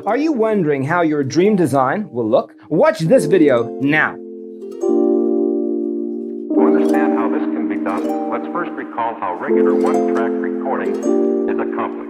Are you wondering how your dream design will look? Watch this video now. To understand how this can be done, let's first recall how regular one-track recording is accomplished.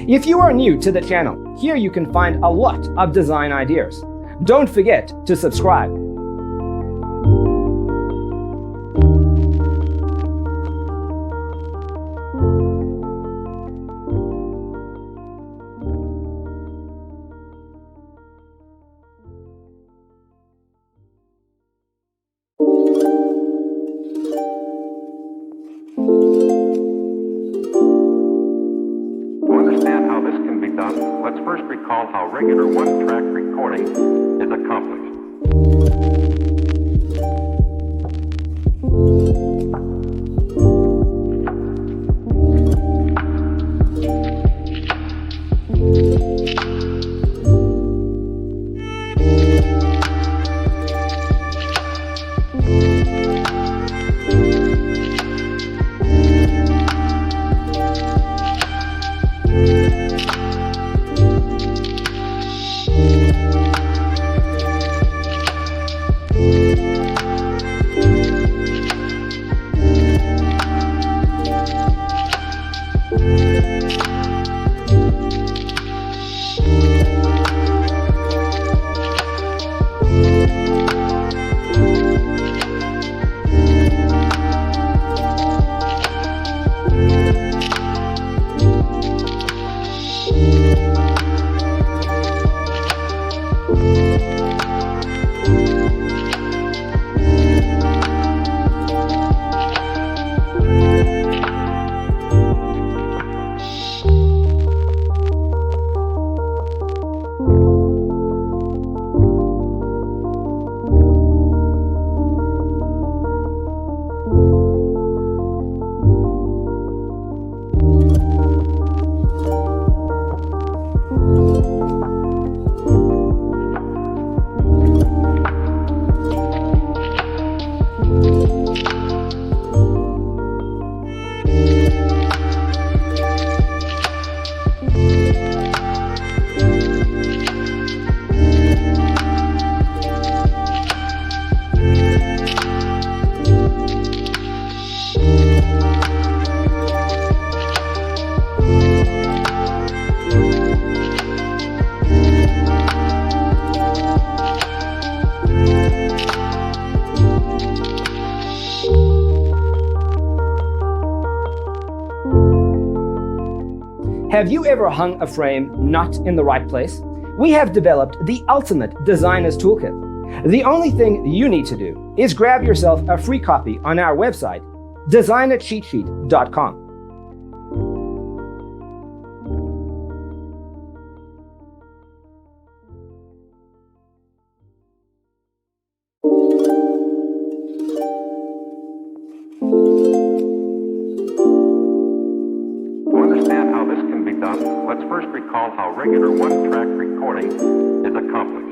If you are new to the channel, here you can find a lot of design ideas. Don't forget to subscribe. Let's first recall how regular one-track recording is accomplished. Have you ever hung a frame not in the right place? We have developed the ultimate designer's toolkit. The only thing you need to do is grab yourself a free copy on our website, designercheatsheet.com. To understand how this can be done, let's first recall how regular one-track recording is accomplished.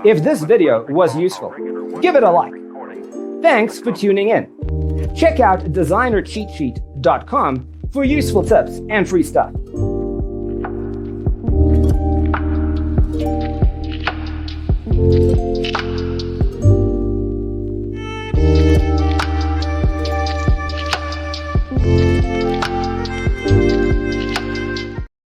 If this video was useful, give it a like. Thanks for tuning in. Check out designercheatsheet.com for useful tips and free stuff.